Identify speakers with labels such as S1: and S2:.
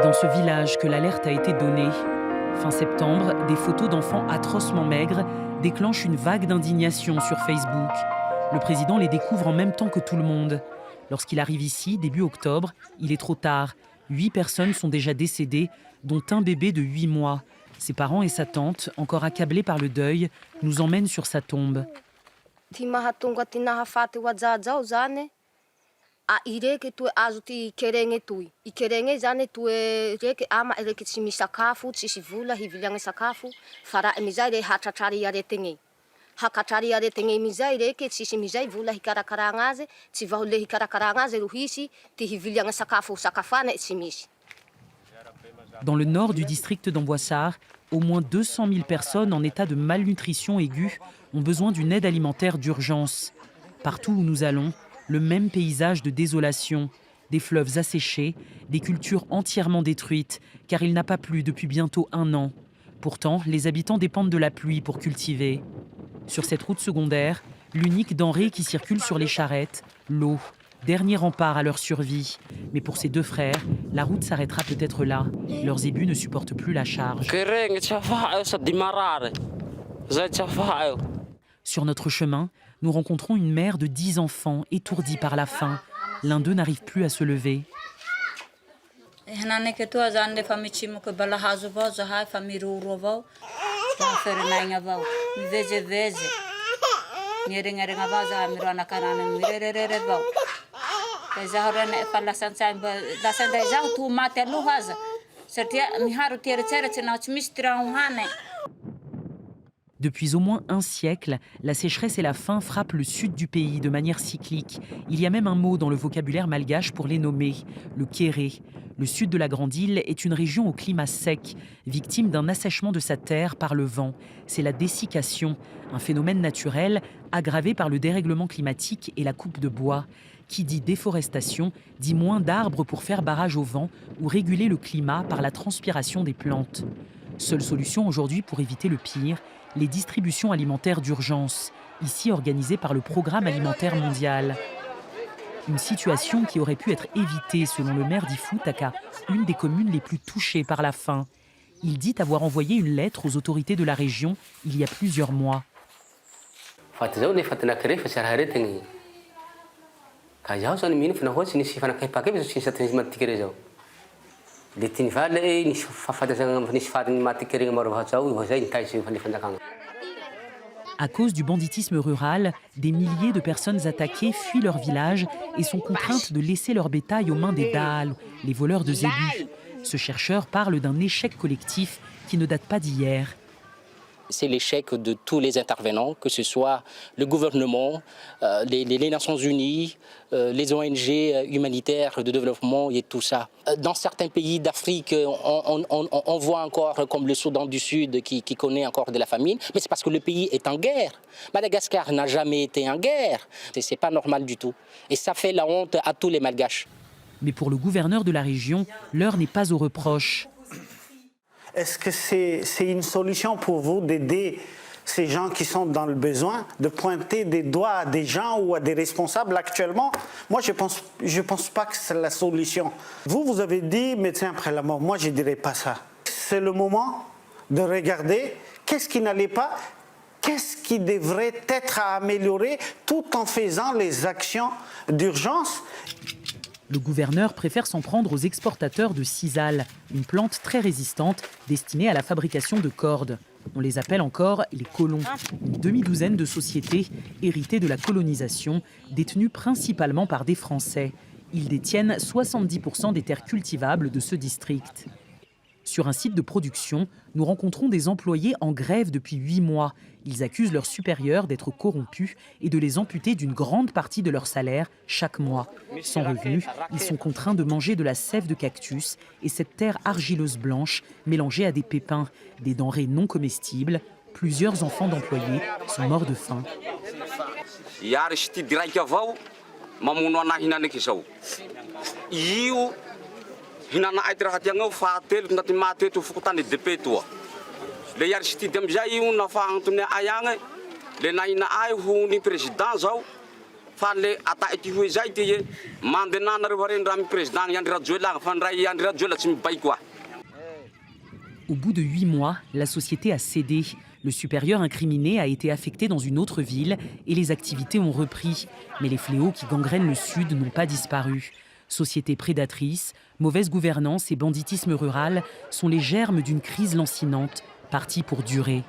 S1: C'est dans ce village que l'alerte a été donnée. Fin septembre, des photos d'enfants atrocement maigres déclenchent une vague d'indignation sur Facebook. Le président les découvre en même temps que tout le monde. Lorsqu'il arrive ici, début octobre, il est trop tard. 8 personnes sont déjà décédées, dont un bébé de 8 mois. Ses parents et sa tante, encore accablés par le deuil, nous emmènent sur sa tombe. Dans le nord du district d'Amboissar, au moins 200 000 personnes en état de malnutrition aiguë ont besoin d'une aide alimentaire d'urgence. Partout où nous allons, le même paysage de désolation, des fleuves asséchés, des cultures entièrement détruites, car il n'a pas plu depuis bientôt 1 an. Pourtant, les habitants dépendent de la pluie pour cultiver. Sur cette route secondaire, l'unique denrée qui circule sur les charrettes, l'eau. Dernier rempart à leur survie. Mais pour ces 2 frères, la route s'arrêtera peut-être là. Leurs ébus ne supportent plus la charge. Sur notre chemin, nous rencontrons une mère de 10 enfants, étourdie par la faim. L'un d'eux n'arrive plus à se lever. Depuis au moins un siècle, la sécheresse et la faim frappent le sud du pays de manière cyclique. Il y a même un mot dans le vocabulaire malgache pour les nommer, le kéré. Le sud de la Grande Île est une région au climat sec, victime d'un assèchement de sa terre par le vent. C'est la dessiccation, un phénomène naturel aggravé par le dérèglement climatique et la coupe de bois. Qui dit déforestation, dit moins d'arbres pour faire barrage au vent ou réguler le climat par la transpiration des plantes. Seule solution aujourd'hui pour éviter le pire, les distributions alimentaires d'urgence, ici organisées par le Programme alimentaire mondial. Une situation qui aurait pu être évitée selon le maire d'Ifutaka, une des communes les plus touchées par la faim. Il dit avoir envoyé une lettre aux autorités de la région il y a plusieurs mois. À cause du banditisme rural, des milliers de personnes attaquées fuient leur village et sont contraintes de laisser leur bétail aux mains des Daal, les voleurs de zébus. Ce chercheur parle d'un échec collectif qui ne date pas d'hier.
S2: C'est l'échec de tous les intervenants, que ce soit le gouvernement, les Nations Unies, les ONG humanitaires de développement et tout ça. Dans certains pays d'Afrique, on voit encore comme le Soudan du Sud qui connaît encore de la famine, mais c'est parce que le pays est en guerre. Madagascar n'a jamais été en guerre. C'est pas normal du tout. Et ça fait la honte à tous les Malgaches.
S1: Mais pour le gouverneur de la région, l'heure n'est pas aux reproches.
S3: Est-ce que c'est une solution pour vous d'aider ces gens qui sont dans le besoin, de pointer des doigts à des gens ou à des responsables actuellement? Moi, je pense pas que c'est la solution. Vous avez dit médecin après la mort. Moi, je ne dirais pas ça. C'est le moment de regarder qu'est-ce qui n'allait pas, qu'est-ce qui devrait être amélioré tout en faisant les actions d'urgence.
S1: Le gouverneur préfère s'en prendre aux exportateurs de sisal, une plante très résistante destinée à la fabrication de cordes. On les appelle encore les colons, une demi-douzaine de sociétés héritées de la colonisation, détenues principalement par des Français. Ils détiennent 70% des terres cultivables de ce district. Sur un site de production, nous rencontrons des employés en grève depuis 8 mois. Ils accusent leurs supérieurs d'être corrompus et de les amputer d'une grande partie de leur salaire chaque mois. Sans revenus, ils sont contraints de manger de la sève de cactus et cette terre argileuse blanche mélangée à des pépins, des denrées non comestibles. Plusieurs enfants d'employés sont morts de faim.
S4: Hinana aitra hatianga faatelo ndaty maty eto fokotany DP toa. Le yari sitidy amizay io na faantony ayagna le naina ay ho ni président zao
S1: Au bout de 8 mois, la société a cédé. Le supérieur incriminé a été affecté dans une autre ville et les activités ont repris. Mais les fléaux qui gangrènent le Sud n'ont pas disparu. Société prédatrice, mauvaise gouvernance et banditisme rural sont les germes d'une crise lancinante, partie pour durer.